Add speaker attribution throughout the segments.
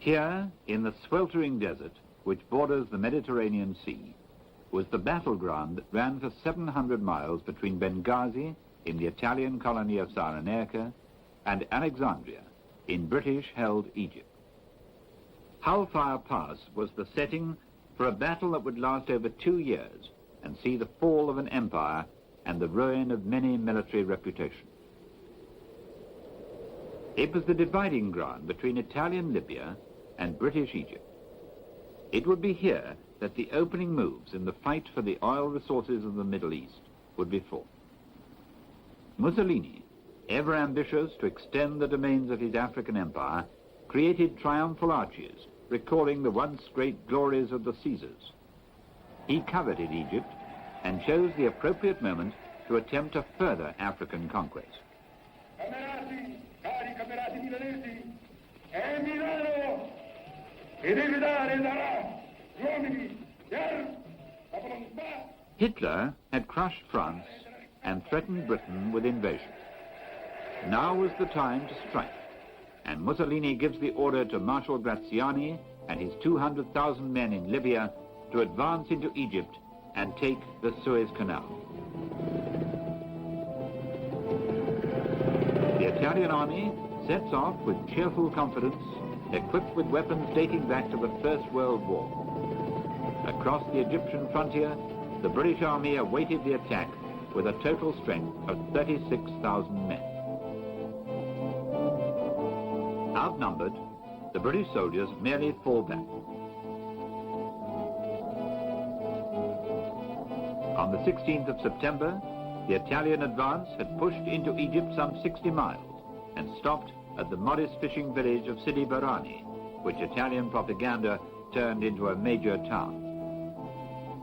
Speaker 1: Here, in the sweltering desert, which borders the Mediterranean Sea, was the battleground that ran for 700 miles between Benghazi, in the Italian colony of Cyrenaica, and Alexandria, in British-held Egypt. Hellfire Pass was the setting for a battle that would last over 2 years and see the fall of an empire and the ruin of many military reputations. It was the dividing ground between Italian Libya and British Egypt. It would be here that the opening moves in the fight for the oil resources of the Middle East would be fought. Mussolini, ever ambitious to extend the domains of his African empire, created triumphal arches, recalling the once great glories of the Caesars. He coveted Egypt and chose the appropriate moment to attempt a further African conquest. Hitler had crushed France and threatened Britain with invasion. Now was the time to strike, and Mussolini gives the order to Marshal Graziani and his 200,000 men in Libya to advance into Egypt and take the Suez Canal. The Italian army sets off with cheerful confidence, equipped with weapons dating back to the First World War. Across the Egyptian frontier, the British army awaited the attack with a total strength of 36,000 men. Outnumbered, the British soldiers merely fall back. On the 16th of September, the Italian advance had pushed into Egypt some 60 miles and stopped at the modest fishing village of Sidi Barrani, which Italian propaganda turned into a major town.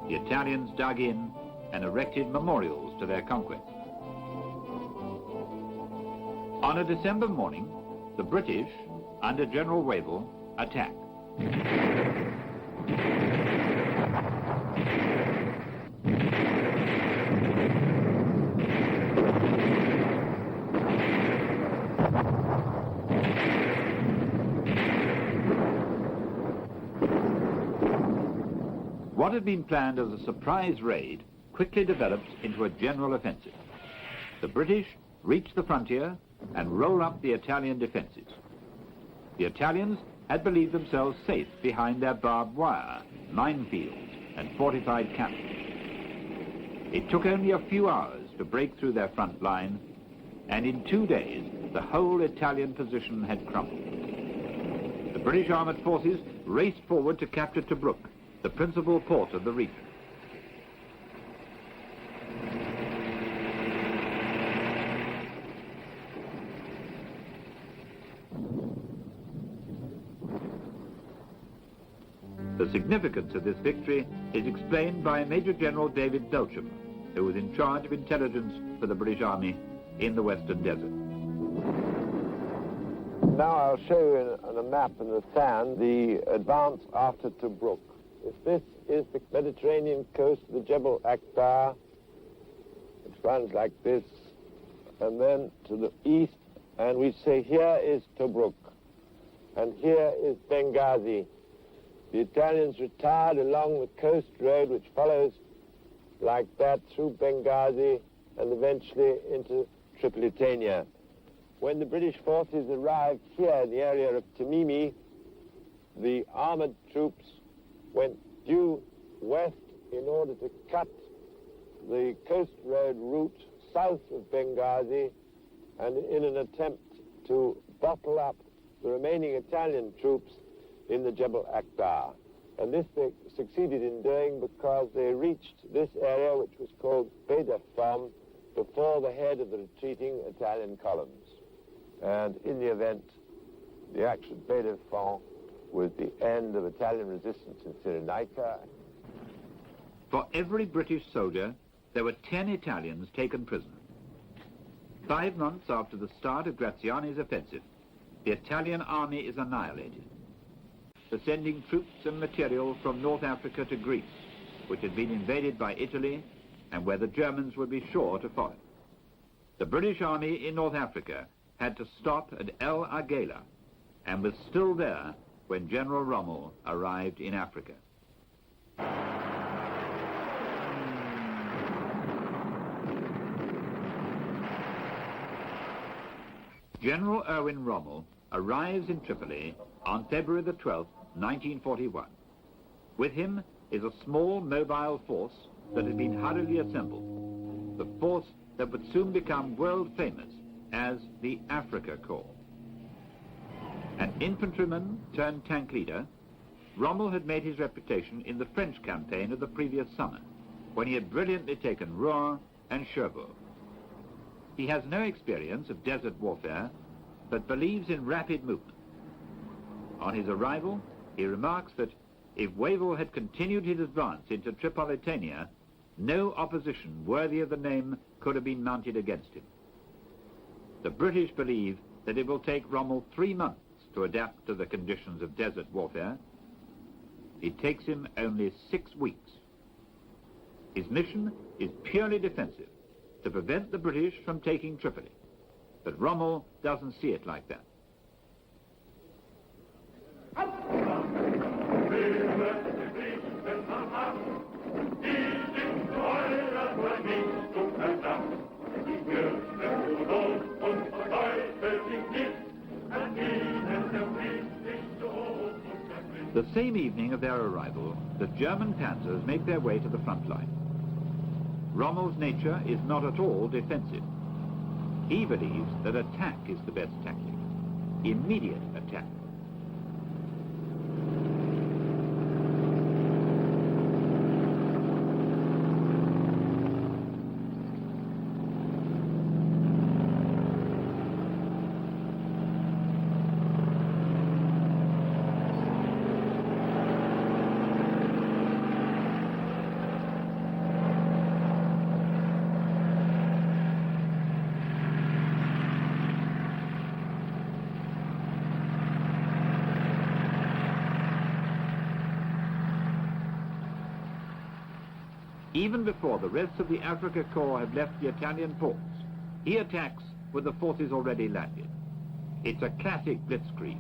Speaker 1: The Italians dug in and erected memorials to their conquest. On a December morning, the British, under General Wavell, attacked. What had been planned as a surprise raid quickly developed into a general offensive. The British reached the frontier and rolled up the Italian defenses. The Italians had believed themselves safe behind their barbed wire, minefields, and fortified camps. It took only a few hours to break through their front line, and in 2 days, the whole Italian position had crumbled. The British armored forces raced forward to capture Tobruk, the principal port of the region. The significance of this victory is explained by Major General David Belcham, who was in charge of intelligence for the British Army in the Western Desert.
Speaker 2: Now I'll show you on a map in the sand the advance after Tobruk. If this is the Mediterranean coast, the Jebel Akhdar, it runs like this, and then to the east, and we say here is Tobruk, and here is Benghazi. The Italians retired along the coast road, which follows like that through Benghazi and eventually into Tripolitania. When the British forces arrived here in the area of Tamimi, the armored troops went due west in order to cut the coast road route south of Benghazi, and in an attempt to bottle up the remaining Italian troops in the Jebel Akhdar. And this they succeeded in doing because they reached this area, which was called Bedafam, before the head of the retreating Italian columns. And in the event, the action at Bedafam was the end of Italian resistance in Cyrenaica.
Speaker 1: For every British soldier, there were 10 Italians taken prisoner. 5 months after the start of Graziani's offensive, the Italian army is annihilated, sending troops and material from North Africa to Greece, which had been invaded by Italy and where the Germans would be sure to follow. The British army in North Africa had to stop at El Agheila and was still there when General Rommel arrived in Africa. General Erwin Rommel arrives in Tripoli on February the 12th, 1941. With him is a small mobile force that had been hurriedly assembled, the force that would soon become world famous as the Africa Corps. An infantryman turned tank leader, Rommel had made his reputation in the French campaign of the previous summer, when he had brilliantly taken Rouen and Cherbourg. He has no experience of desert warfare, but believes in rapid movement. On his arrival, he remarks that if Wavell had continued his advance into Tripolitania, no opposition worthy of the name could have been mounted against him. The British believe that it will take Rommel 3 months to adapt to the conditions of desert warfare. It takes him only 6 weeks. His mission is purely defensive, to prevent the British from taking Tripoli. But Rommel doesn't see it like that. The same evening of their arrival, the German panzers make their way to the front line. Rommel's nature is not at all defensive. He believes that attack is the best tactic, immediate attack. Even before the rest of the Africa Corps have left the Italian ports, he attacks with the forces already landed. It's a classic blitzkrieg.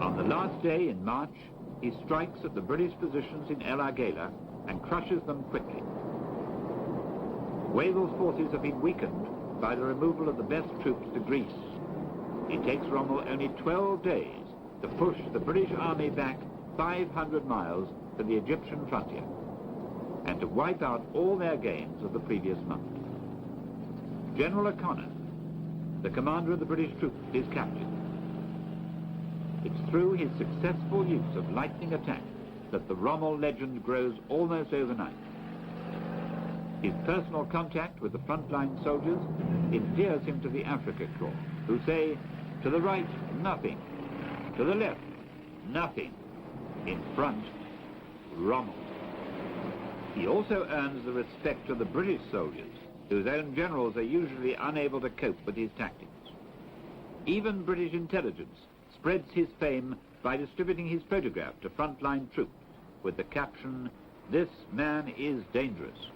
Speaker 1: On the last day in March, he strikes at the British positions in El Agheila and crushes them quickly. Wavell's forces have been weakened by the removal of the best troops to Greece. It takes Rommel only 12 days to push the British army back 500 miles to the Egyptian frontier and to wipe out all their gains of the previous month. General O'Connor, the commander of the British troops, is captured. It's through his successful use of lightning attack that the Rommel legend grows almost overnight. His personal contact with the frontline soldiers endears him to the Africa Corps, who say, to the right, nothing. To the left, nothing. In front, Rommel. He also earns the respect of the British soldiers, whose own generals are usually unable to cope with his tactics. Even British intelligence spreads his fame by distributing his photograph to frontline troops with the caption, "This man is dangerous."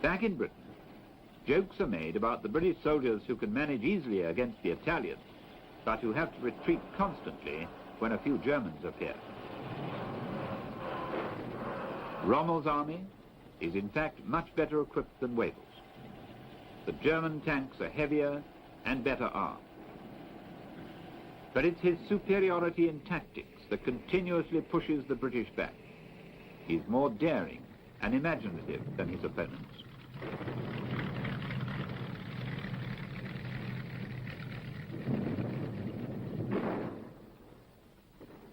Speaker 1: Back in Britain, jokes are made about the British soldiers who can manage easily against the Italians, but who have to retreat constantly when a few Germans appear. Rommel's army, is in fact much better equipped than Wavell's. The German tanks are heavier and better armed. But it's his superiority in tactics that continuously pushes the British back. He's more daring and imaginative than his opponents.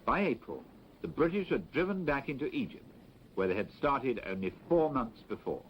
Speaker 1: By April, the British had driven back into Egypt, where they had started only 4 months before.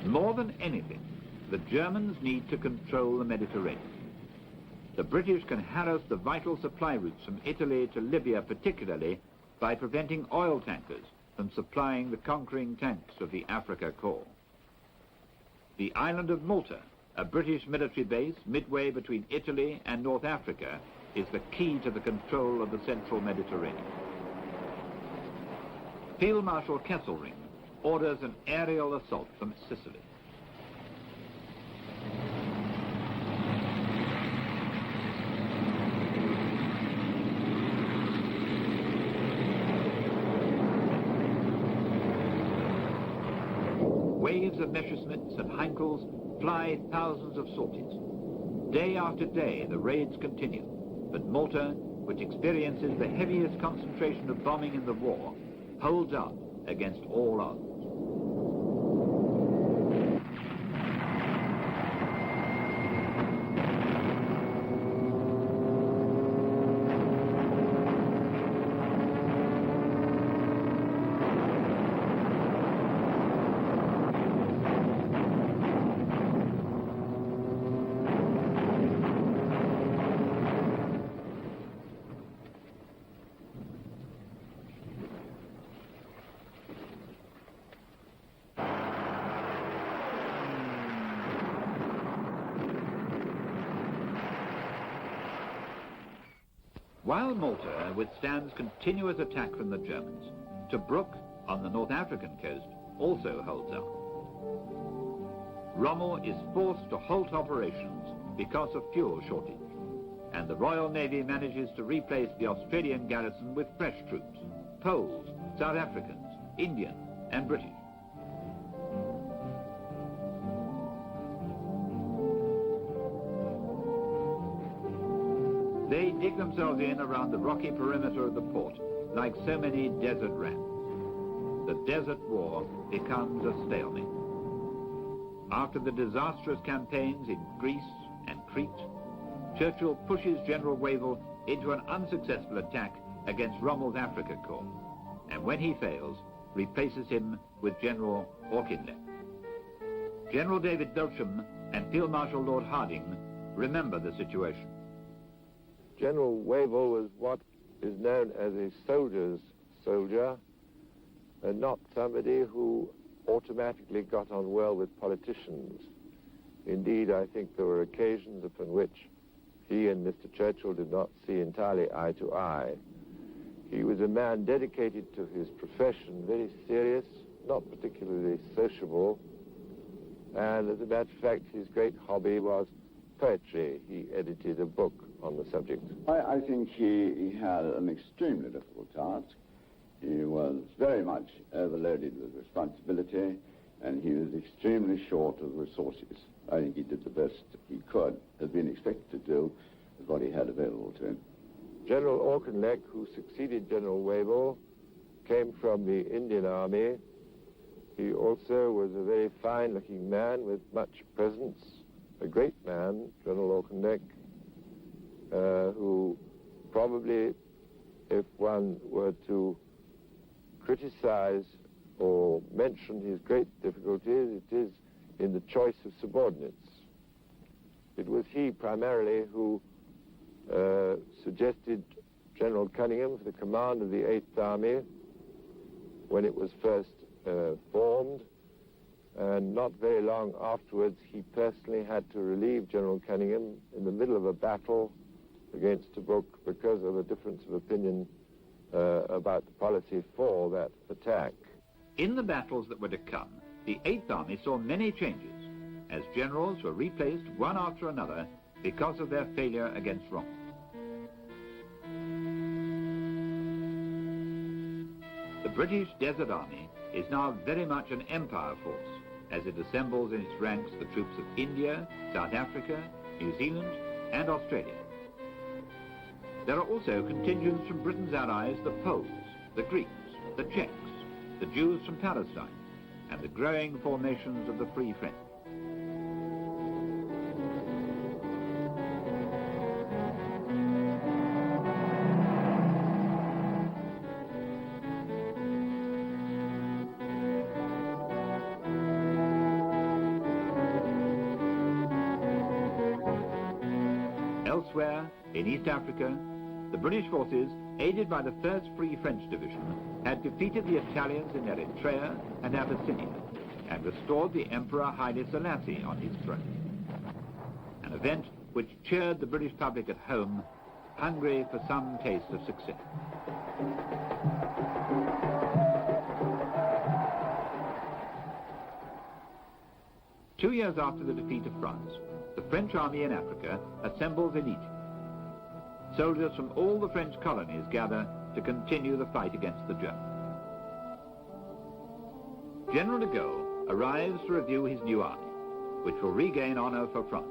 Speaker 1: More than anything, the Germans need to control the Mediterranean. The British can harass the vital supply routes from Italy to Libya particularly by preventing oil tankers from supplying the conquering tanks of the Africa Corps. The island of Malta, a British military base midway between Italy and North Africa, is the key to the control of the central Mediterranean. Field Marshal Kesselring orders an aerial assault from Sicily. Waves of Messerschmitts and Heinkels fly thousands of sorties. Day after day the raids continue, but Malta, which experiences the heaviest concentration of bombing in the war, holds out against all odds. While Malta withstands continuous attack from the Germans, Tobruk on the North African coast also holds out. Rommel is forced to halt operations because of fuel shortage, and the Royal Navy manages to replace the Australian garrison with fresh troops, Poles, South Africans, Indian, and British. They dig themselves in around the rocky perimeter of the port like so many desert rats. The desert war becomes a stalemate. After the disastrous campaigns in Greece and Crete, Churchill pushes General Wavell into an unsuccessful attack against Rommel's Africa Corps, and when he fails, replaces him with General Auchinleck. General David Belsham and Field Marshal Lord Harding remember the situation.
Speaker 2: General Wavell was what is known as a soldier's soldier, and not somebody who automatically got on well with politicians. Indeed, I think there were occasions upon which he and Mr. Churchill did not see entirely eye to eye. He was a man dedicated to his profession, very serious, not particularly sociable, and as a matter of fact, his great hobby was poetry. He edited a book on the subject.
Speaker 3: I think he had an extremely difficult task. He was very much overloaded with responsibility, and he was extremely short of resources. I think he did the best he could, had been expected to do, with what he had available to him.
Speaker 2: General Auchinleck, who succeeded General Wavell, came from the Indian Army. He also was a very fine-looking man with much presence, a great man, General Auchinleck, who probably, if one were to criticize or mention his great difficulties, it is in the choice of subordinates. It was he primarily who suggested General Cunningham for the command of the 8th Army when it was first formed, and not very long afterwards he personally had to relieve General Cunningham in the middle of a battle against Tobruk because of a difference of opinion about the policy for that attack.
Speaker 1: In the battles that were to come, the 8th Army saw many changes, as generals were replaced one after another because of their failure against Rommel. The British Desert Army is now very much an empire force, as it assembles in its ranks the troops of India, South Africa, New Zealand, and Australia. There are also contingents from Britain's allies, the Poles, the Greeks, the Czechs, the Jews from Palestine, and the growing formations of the Free French. Elsewhere, in East Africa, the British forces, aided by the 1st Free French Division, had defeated the Italians in Eritrea and Abyssinia and restored the Emperor Haile Selassie on his throne. An event which cheered the British public at home, hungry for some taste of success. Two years after the defeat of France, the French army in Africa assembles in Egypt. Soldiers from all the French colonies gather to continue the fight against the Germans. General de Gaulle arrives to review his new army, which will regain honor for France.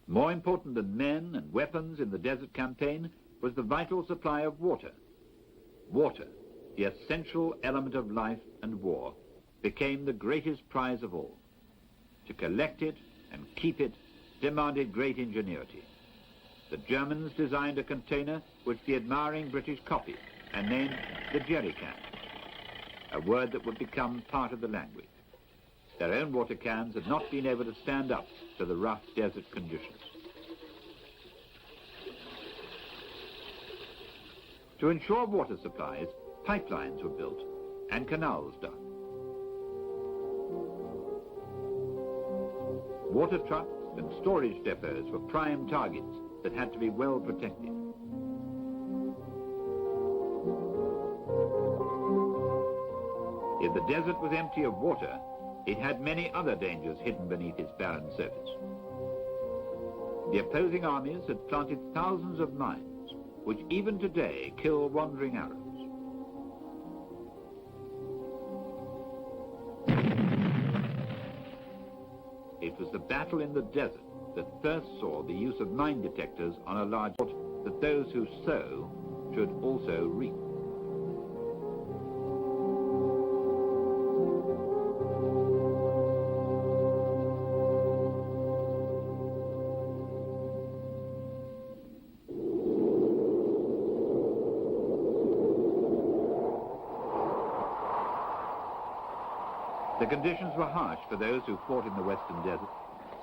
Speaker 1: More important than men and weapons in the desert campaign was the vital supply of water. Water, the essential element of life and war, became the greatest prize of all. To collect it and keep it demanded great ingenuity. The Germans designed a container which the admiring British copied and named the jerrycan, a word that would become part of the language. Their own water cans had not been able to stand up to the rough desert conditions. To ensure water supplies, pipelines were built and canals dug. Water trucks and storage depots were prime targets that had to be well protected. If the desert was empty of water, it had many other dangers hidden beneath its barren surface. The opposing armies had planted thousands of mines, which even today kill wandering Arabs. It was the battle in the desert that first saw the use of mine detectors on a large scale, that those who sow should also reap. The conditions were harsh for those who fought in the western desert.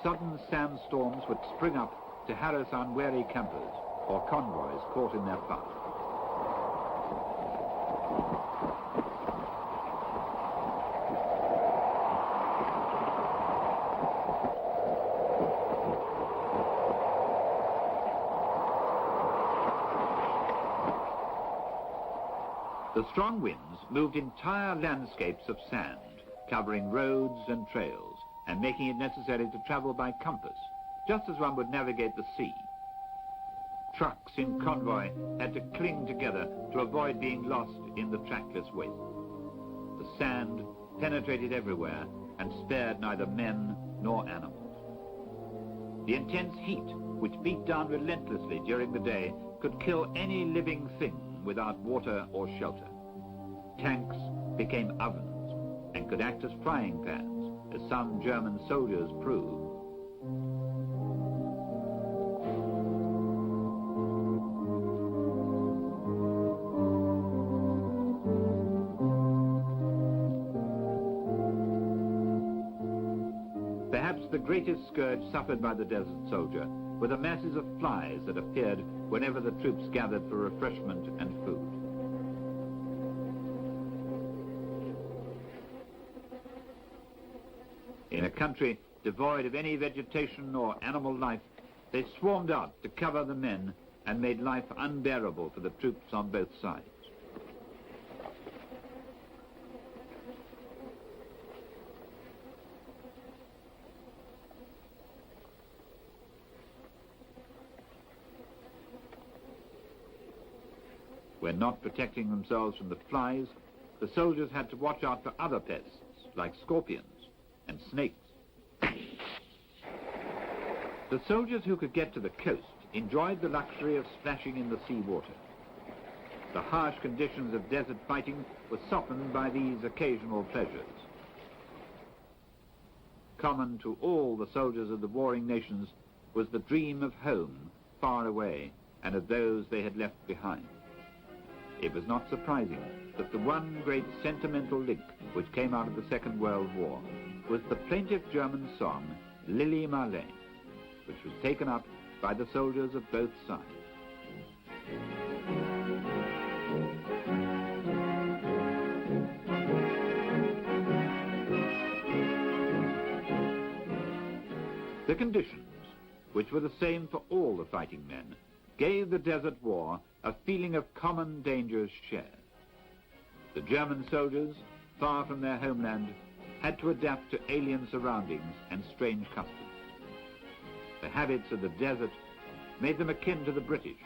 Speaker 1: Sudden sandstorms would spring up to harass unwary campers or convoys caught in their path. The strong winds moved entire landscapes of sand, covering roads and trails, and making it necessary to travel by compass, just as one would navigate the sea. Trucks in convoy had to cling together to avoid being lost in the trackless waste. The sand penetrated everywhere and spared neither men nor animals. The intense heat, which beat down relentlessly during the day, could kill any living thing without water or shelter. Tanks became ovens and could act as frying pans, as some German soldiers proved. Perhaps the greatest scourge suffered by the desert soldier were the masses of flies that appeared whenever the troops gathered for refreshment and food. In a country devoid of any vegetation or animal life, they swarmed out to cover the men and made life unbearable for the troops on both sides. When not protecting themselves from the flies, the soldiers had to watch out for other pests, like scorpions and snakes. The soldiers who could get to the coast enjoyed the luxury of splashing in the sea water. The harsh conditions of desert fighting were softened by these occasional pleasures. Common to all the soldiers of the warring nations was the dream of home far away and of those they had left behind. It was not surprising that the one great sentimental link which came out of the Second World War was the plaintive German song Lili Marleen, which was taken up by the soldiers of both sides. The conditions, which were the same for all the fighting men, gave the Desert War a feeling of common dangers shared. The German soldiers, far from their homeland, had to adapt to alien surroundings and strange customs. The habits of the desert made them akin to the British,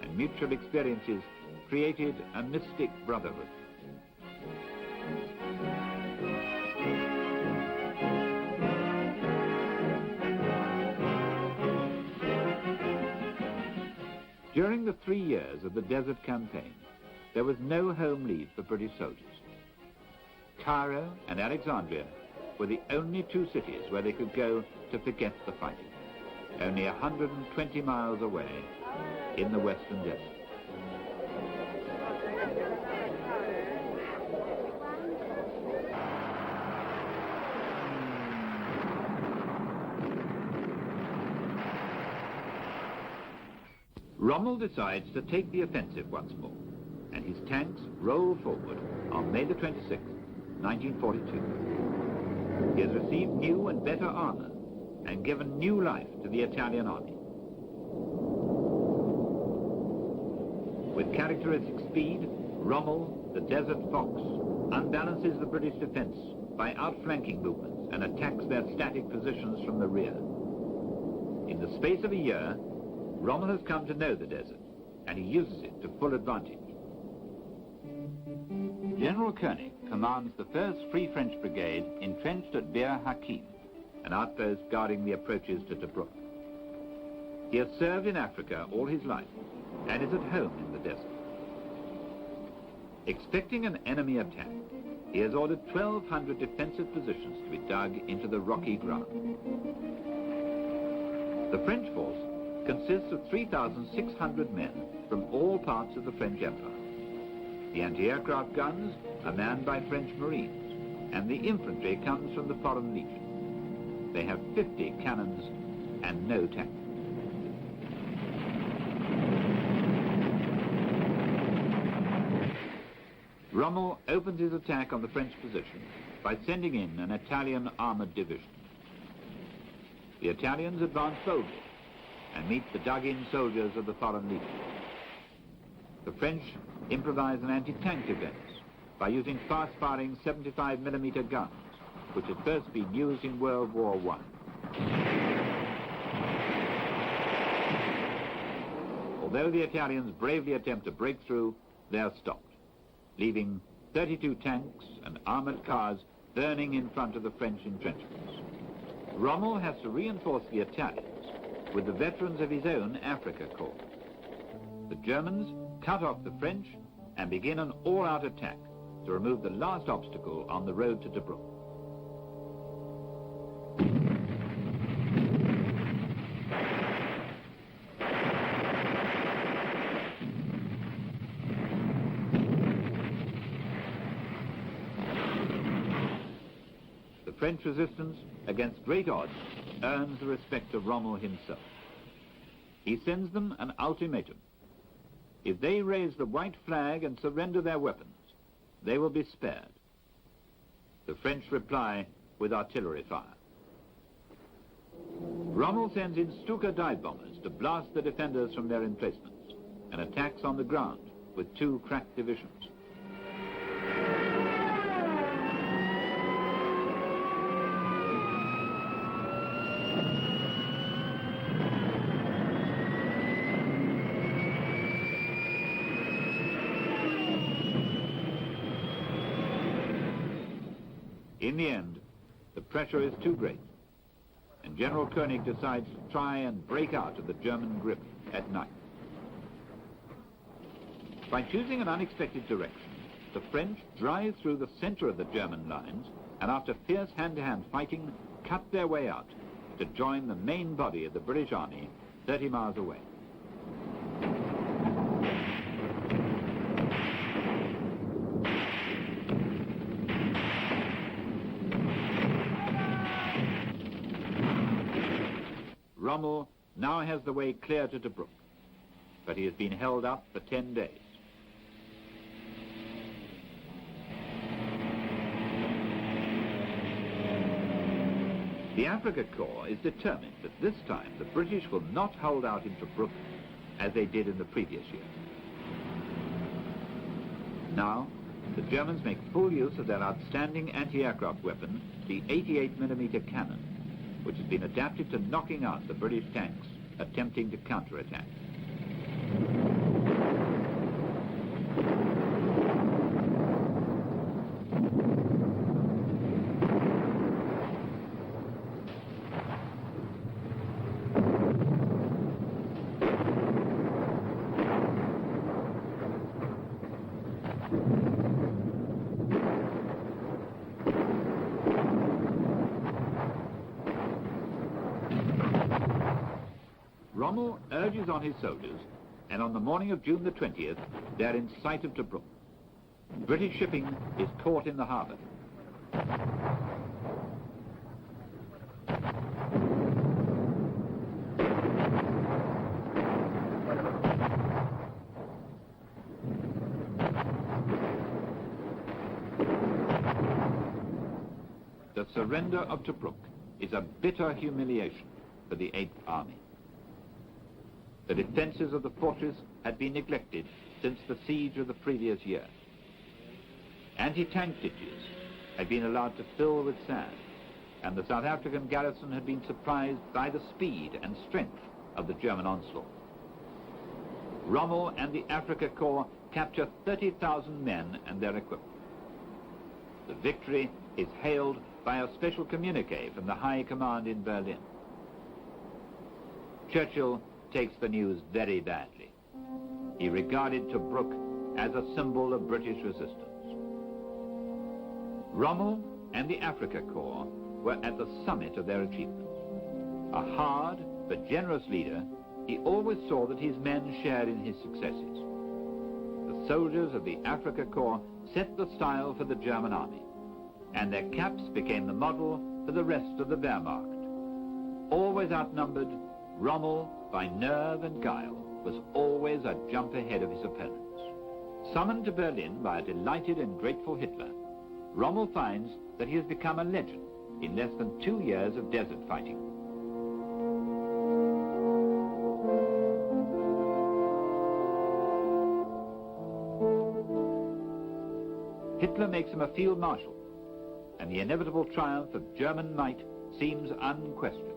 Speaker 1: and mutual experiences created a mystic brotherhood. During the 3 years of the Desert Campaign, there was no home leave for British soldiers. Cairo and Alexandria were the only two cities where they could go to forget the fighting, only 120 miles away in the Western Desert. Rommel decides to take the offensive once more, and his tanks roll forward on May the 26th, 1942. He has received new and better armor and given new life to the Italian army. With characteristic speed, Rommel, the Desert Fox, unbalances the British defense by outflanking movements and attacks their static positions from the rear. In the space of a year, Rommel has come to know the desert, and he uses it to full advantage. General Koenig commands the 1st Free French Brigade entrenched at Bir Hakeim, an outpost guarding the approaches to Tobruk. He has served in Africa all his life and is at home in the desert. Expecting an enemy attack, he has ordered 1,200 defensive positions to be dug into the rocky ground. The French force consists of 3,600 men from all parts of the French Empire. The anti-aircraft guns are manned by French Marines, and the infantry comes from the Foreign Legion. They have 50 cannons and no tanks. Rommel opens his attack on the French position by sending in an Italian armored division. The Italians advance boldly and meet the dug-in soldiers of the Foreign Legion. The French improvise an anti-tank defense by using fast-firing 75mm guns, which had first been used in World War I. Although the Italians bravely attempt to break through, they are stopped, leaving 32 tanks and armored cars burning in front of the French entrenchments. Rommel has to reinforce the Italians with the veterans of his own Africa Corps. The Germans cut off the French and begin an all-out attack to remove the last obstacle on the road to Tobruk. The French resistance, against great odds, earns the respect of Rommel himself. He sends them an ultimatum. If they raise the white flag and surrender their weapons, they will be spared. The French reply with artillery fire. Rommel sends in Stuka dive bombers to blast the defenders from their emplacements and attacks on the ground with 2 crack divisions. In the end, the pressure is too great, and General Koenig decides to try and break out of the German grip at night. By choosing an unexpected direction, the French drive through the center of the German lines and after fierce hand-to-hand fighting, cut their way out to join the main body of the British Army 30 miles away. Rommel now has the way clear to Tobruk, but he has been held up for 10 days. The Africa Corps is determined that this time the British will not hold out in Tobruk as they did in the previous year. Now, the Germans make full use of their outstanding anti-aircraft weapon, the 88mm cannon, which has been adapted to knocking out the British tanks attempting to counterattack. Rommel urges on his soldiers, and on the morning of June the 20th, they're in sight of Tobruk. British shipping is caught in the harbour. The surrender of Tobruk is a bitter humiliation for the 8th Army. The defences of the fortress had been neglected since the siege of the previous year. Anti-tank ditches had been allowed to fill with sand, and the South African garrison had been surprised by the speed and strength of the German onslaught. Rommel and the Africa Corps capture 30,000 men and their equipment. The victory is hailed by a special communique from the High Command in Berlin. Churchill takes the news very badly. He regarded Tobruk as a symbol of British resistance. Rommel and the Africa Corps were at the summit of their achievements. A hard but generous leader, he always saw that his men shared in his successes. The soldiers of the Africa Corps set the style for the German army, and their caps became the model for the rest of the Wehrmacht. Always outnumbered, Rommel, by nerve and guile, was always a jump ahead of his opponents. Summoned to Berlin by a delighted and grateful Hitler, Rommel finds that he has become a legend in less than 2 years of desert fighting. Hitler makes him a field marshal, and the inevitable triumph of German might seems unquestioned.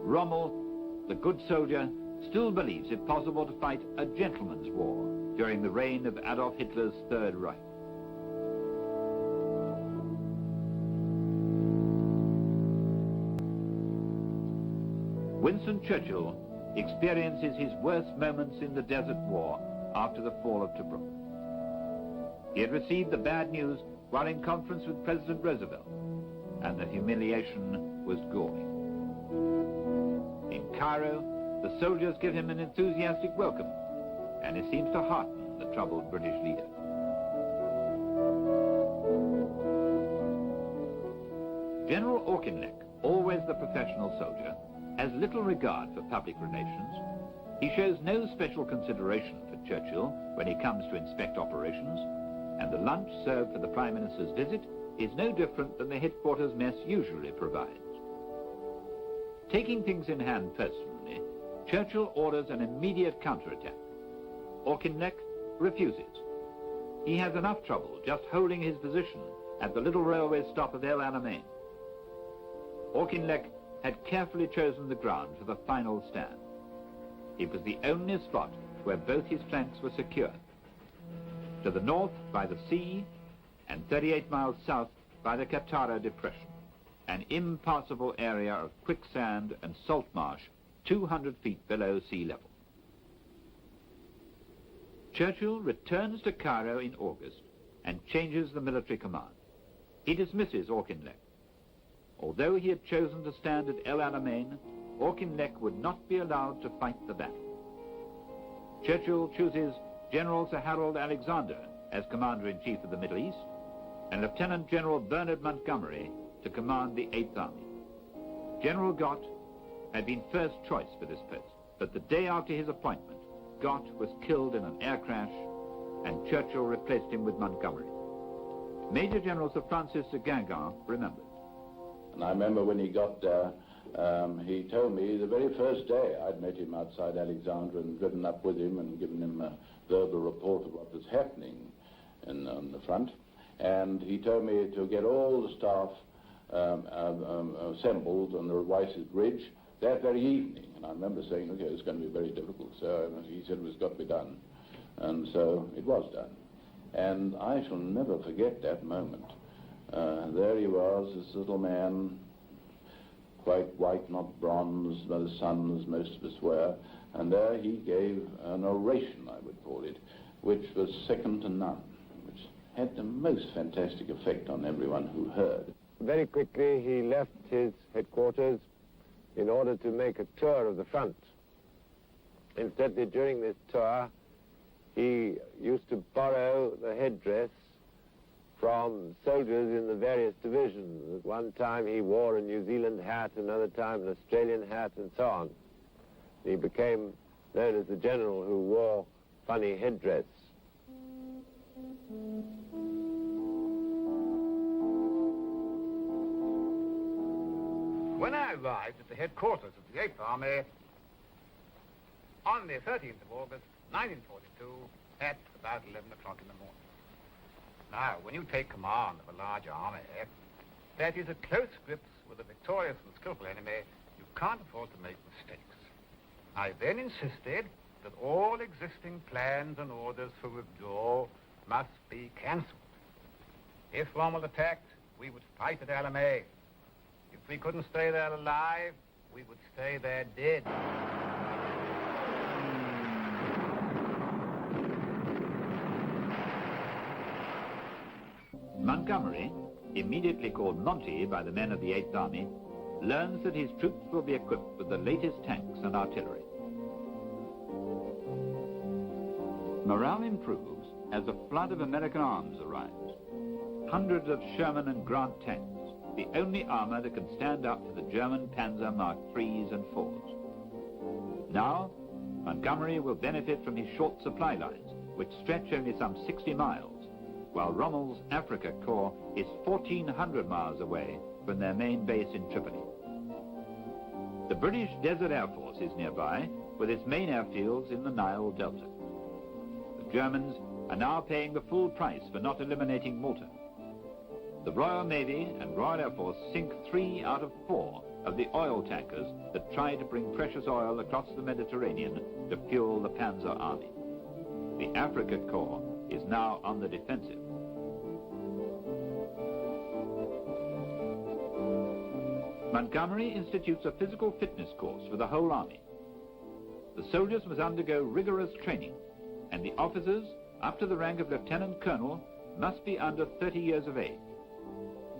Speaker 1: Rommel, the good soldier, still believes it possible to fight a gentleman's war during the reign of Adolf Hitler's Third Reich. Winston Churchill experiences his worst moments in the Desert War after the fall of Tobruk. He had received the bad news while in conference with President Roosevelt, and the humiliation was galling. In Cairo, the soldiers give him an enthusiastic welcome, and it seems to hearten the troubled British leader. General Auchinleck, always the professional soldier, has little regard for public relations. He shows no special consideration for Churchill when he comes to inspect operations, and the lunch served for the Prime Minister's visit is no different than the headquarters mess usually provides. Taking things in hand personally, Churchill orders an immediate counterattack. Auchinleck refuses. He has enough trouble just holding his position at the little railway stop of El Alamein. Auchinleck had carefully chosen the ground for the final stand. It was the only spot where both his flanks were secure. To the north by the sea, and 38 miles south by the Katara Depression, an impassable area of quicksand and salt marsh 200 feet below sea level. Churchill returns to Cairo in August and changes the military command. He dismisses Auchinleck. Although he had chosen to stand at El Alamein, Auchinleck would not be allowed to fight the battle. Churchill chooses General Sir Harold Alexander as Commander-in-Chief of the Middle East, and Lieutenant General Bernard Montgomery to command the 8th Army. General Gott had been first choice for this post, but the day after his appointment, Gott was killed in an air crash, and Churchill replaced him with Montgomery. Major General Sir Francis de Guingamp remembers.
Speaker 4: And I remember when he got there, he told me the very first day I'd met him outside Alexandria and driven up with him and given him a verbal report of what was happening on the front. And he told me to get all the staff assembled on the Wyses Bridge that very evening. And I remember saying, okay, it's going to be very difficult. So he said it was got to be done. And so it was done. And I shall never forget that moment. There he was, this little man, quite white, not bronze by the sun, as most of us were. And there he gave an oration, I would call it, which was second to none, which had the most fantastic effect on everyone who heard.
Speaker 2: Very quickly he left his headquarters in order to make a tour of the front. Incidentally, during this tour, he used to borrow the headdress from soldiers in the various divisions. At one time he wore a New Zealand hat, another time an Australian hat, and so on. He became known as the general who wore funny headdress.
Speaker 5: When I arrived at the headquarters of the 8th Army on the 13th of August, 1942, at about 11 o'clock in the morning. Now, when you take command of a large army that is at close grips with a victorious and skillful enemy, you can't afford to make mistakes. I then insisted that all existing plans and orders for withdrawal must be cancelled. If Rommel attacked, we would fight at Alamein. If we couldn't stay there alive, we would stay there dead.
Speaker 1: Montgomery, immediately called Monty by the men of the 8th Army, learns that his troops will be equipped with the latest tanks and artillery. Morale improves as a flood of American arms arrives. Hundreds of Sherman and Grant tanks, the only armor that can stand up to the German Panzer Mark IIIs and IVs. Now, Montgomery will benefit from his short supply lines, which stretch only some 60 miles, while Rommel's Africa Corps is 1,400 miles away from their main base in Tripoli. The British Desert Air Force is nearby, with its main airfields in the Nile Delta. The Germans are now paying the full price for not eliminating Malta. The Royal Navy and Royal Air Force sink 3 out of 4 of the oil tankers that try to bring precious oil across the Mediterranean to fuel the Panzer Army. The Africa Corps is now on the defensive. Montgomery institutes a physical fitness course for the whole army. The soldiers must undergo rigorous training, and the officers, up to the rank of lieutenant colonel, must be under 30 years of age.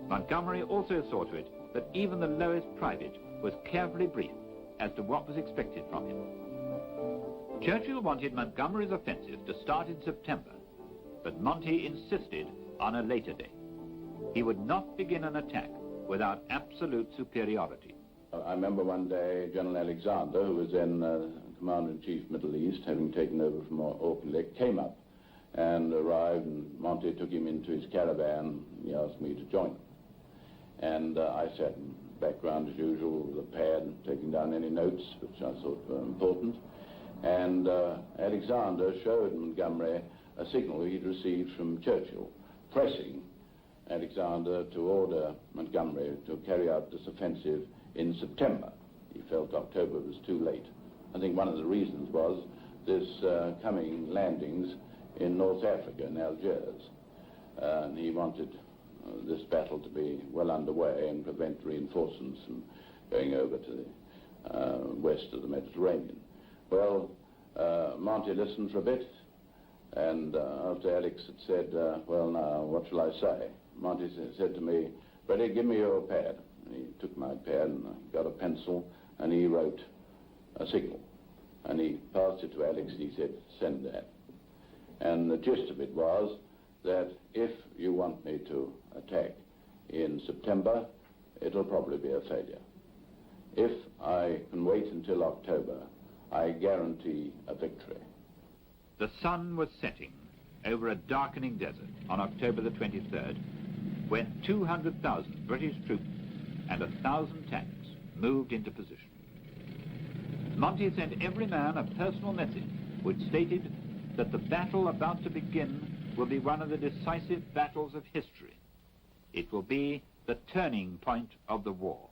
Speaker 1: Montgomery also saw to it that even the lowest private was carefully briefed as to what was expected from him. Churchill wanted Montgomery's offensive to start in September, but Monty insisted on a later date. He would not begin an attack without absolute superiority.
Speaker 4: I remember one day General Alexander, who was then Commander-in-Chief Middle East, having taken over from Auchinleck, came up and arrived, and Monty took him into his caravan. He asked me to join him. And I sat in the background as usual with a pad, taking down any notes which I thought were important. And Alexander showed Montgomery a signal he'd received from Churchill, pressing Alexander to order Montgomery to carry out this offensive in September. He felt October was too late. I think one of the reasons was this coming landings in North Africa, in Algiers. And he wanted this battle to be well underway and prevent reinforcements from going over to the west of the Mediterranean. Well, Monty listened for a bit, and after Alex had said, well, now, what shall I say? Monty said to me, "Freddie, give me your pad." And he took my pad and I got a pencil, and he wrote a signal. And he passed it to Alex, and he said, "Send that." And the gist of it was that if you want me to attack in September, it'll probably be a failure. If I can wait until October, I guarantee a victory.
Speaker 1: The sun was setting over a darkening desert on October the 23rd, when 200,000 British troops and 1,000 tanks moved into position. Monty sent every man a personal message which stated that the battle about to begin will be one of the decisive battles of history. It will be the turning point of the war.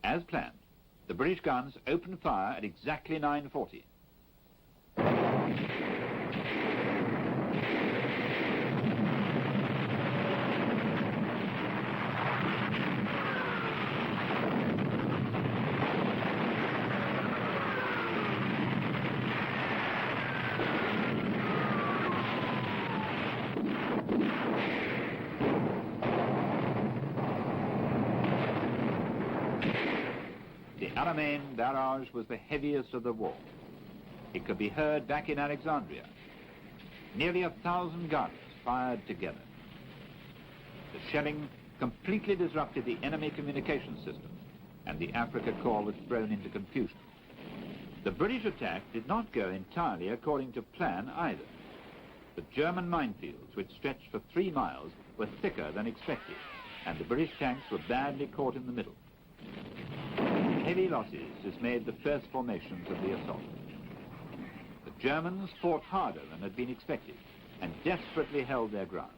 Speaker 1: As planned, the British guns opened fire at exactly 9:40. The Alamein barrage was the heaviest of the war. It could be heard back in Alexandria. Nearly 1,000 guns fired together. The shelling completely disrupted the enemy communication system, and the Africa Corps was thrown into confusion. The British attack did not go entirely according to plan either. The German minefields, which stretched for 3 miles, were thicker than expected, and the British tanks were badly caught in the middle. Heavy losses dismayed the first formations of the assault. The Germans fought harder than had been expected and desperately held their ground.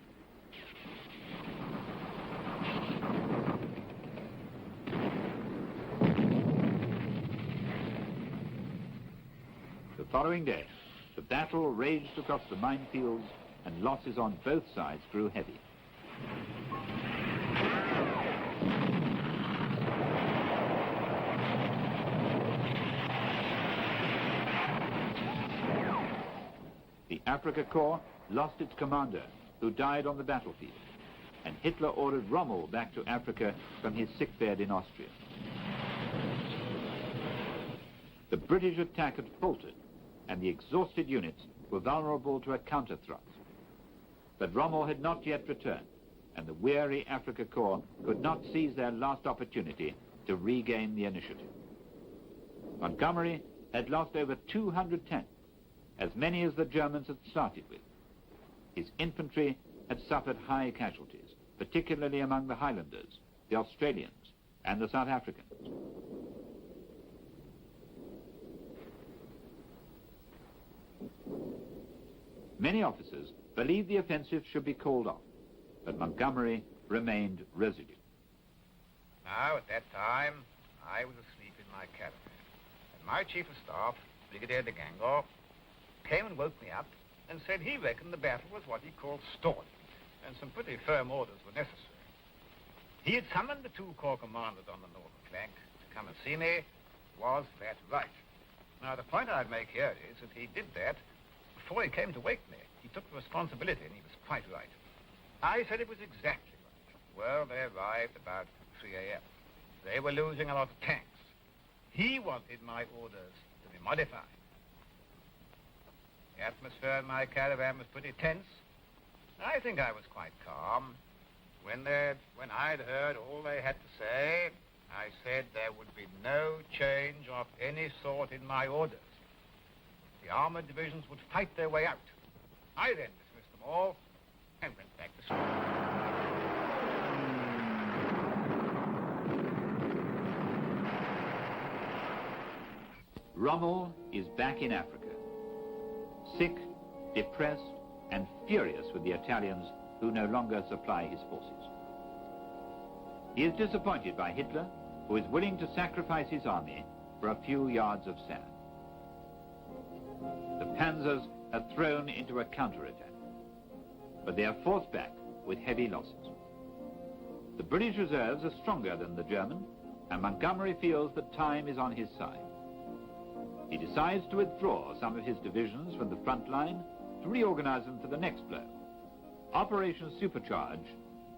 Speaker 1: The following day, the battle raged across the minefields and losses on both sides grew heavy. The Africa Corps lost its commander, who died on the battlefield, and Hitler ordered Rommel back to Africa from his sickbed in Austria. The British attack had faltered, and the exhausted units were vulnerable to a counter-thrust. But Rommel had not yet returned, and the weary Africa Corps could not seize their last opportunity to regain the initiative. Montgomery had lost over 200 tanks, as many as the Germans had started with. His infantry had suffered high casualties, particularly among the Highlanders, the Australians, and the South Africans. Many officers believed the offensive should be called off, but Montgomery remained resolute.
Speaker 5: Now, at that time, I was asleep in my caravan, and my chief of staff, Brigadier de Gangor, came and woke me up and said he reckoned the battle was what he called stalled, and some pretty firm orders were necessary. He had summoned the 2 corps commanders on the northern flank to come and see me. Was that right? Now, the point I'd make here is that he did that before he came to wake me. He took the responsibility, and he was quite right. I said it was exactly right. Well, they arrived about 3 a.m. They were losing a lot of tanks. He wanted my orders to be modified. The atmosphere in my caravan was pretty tense. I think I was quite calm. When I'd heard all they had to say, I said there would be no change of any sort in my orders. The armored divisions would fight their way out. I then dismissed them all and went back to sleep.
Speaker 1: Rommel is back in Africa, sick, depressed, and furious with the Italians who no longer supply his forces. He is disappointed by Hitler, who is willing to sacrifice his army for a few yards of sand. The panzers are thrown into a counterattack, but they are forced back with heavy losses. The British reserves are stronger than the German, and Montgomery feels that time is on his side. He decides to withdraw some of his divisions from the front line to reorganize them for the next blow. Operation Supercharge,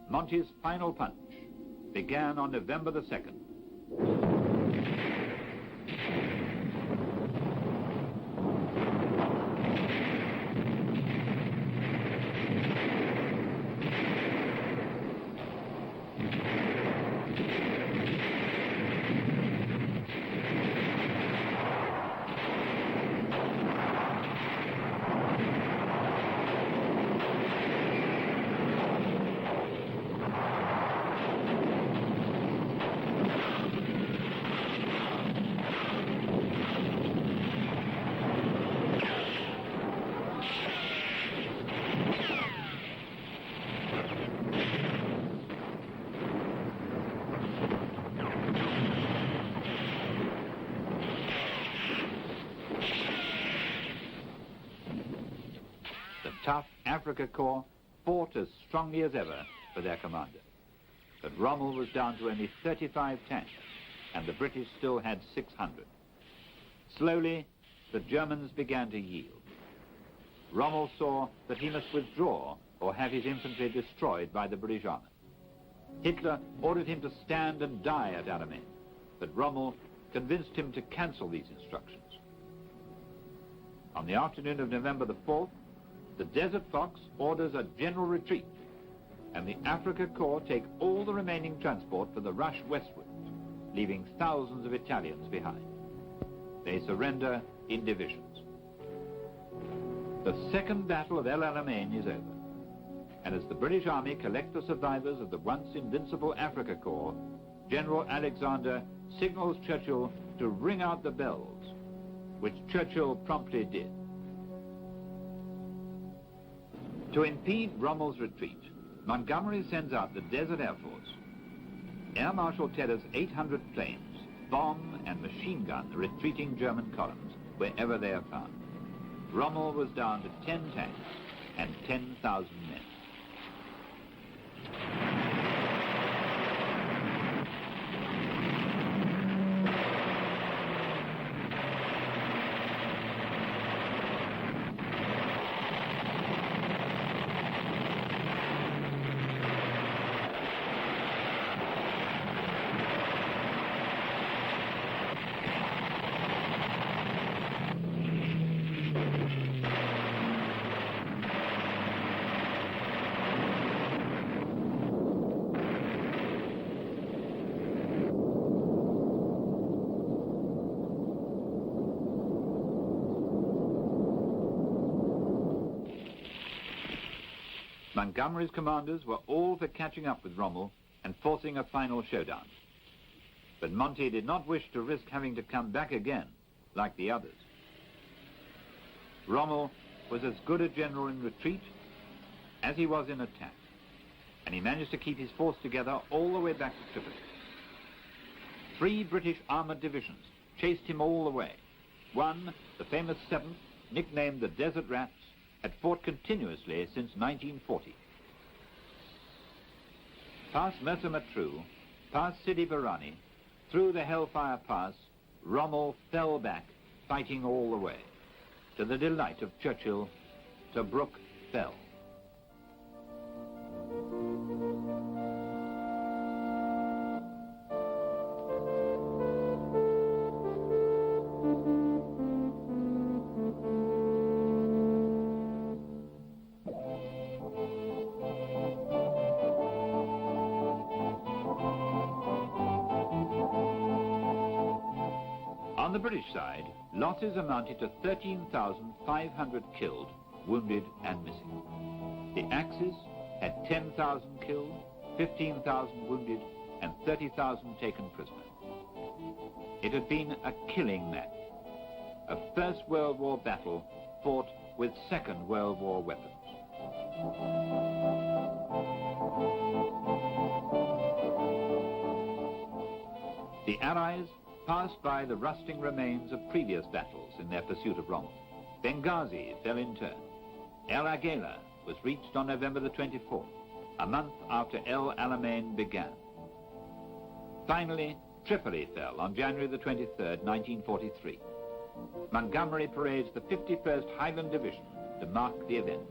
Speaker 1: Monty's final punch, began on November the 2nd. Tough Africa Corps fought as strongly as ever for their commander. But Rommel was down to only 35 tanks, and the British still had 600. Slowly, the Germans began to yield. Rommel saw that he must withdraw or have his infantry destroyed by the British army. Hitler ordered him to stand and die at Alamein, but Rommel convinced him to cancel these instructions. On the afternoon of November the 4th, the Desert Fox orders a general retreat, and the Africa Corps take all the remaining transport for the rush westward, leaving thousands of Italians behind. They surrender in divisions. The Second Battle of El Alamein is over, and as the British Army collect the survivors of the once invincible Africa Corps, General Alexander signals Churchill to ring out the bells, which Churchill promptly did. To impede Rommel's retreat, Montgomery sends out the Desert Air Force. Air Marshal Teller's 800 planes bomb and machine gun the retreating German columns wherever they are found. Rommel was down to 10 tanks and 10,000 men. Montgomery's commanders were all for catching up with Rommel and forcing a final showdown. But Monty did not wish to risk having to come back again, like the others. Rommel was as good a general in retreat as he was in attack, and he managed to keep his force together all the way back to Tripoli. 3 British armored divisions chased him all the way. One, the famous 7th, nicknamed the Desert Rats, had fought continuously since 1940. Past Mersa Matruh, past Sidi Barrani, through the Hellfire Pass, Rommel fell back, fighting all the way. To the delight of Churchill, Tobruk fell. On the British side, losses amounted to 13,500 killed, wounded and missing. The Axis had 10,000 killed, 15,000 wounded and 30,000 taken prisoner. It had been a killing match, a First World War battle fought with Second World War weapons. The Allies passed by the rusting remains of previous battles in their pursuit of Rommel. Benghazi fell in turn. El Agheila was reached on November the 24th, a month after El Alamein began. Finally, Tripoli fell on January the 23rd, 1943. Montgomery parades the 51st Highland Division to mark the event.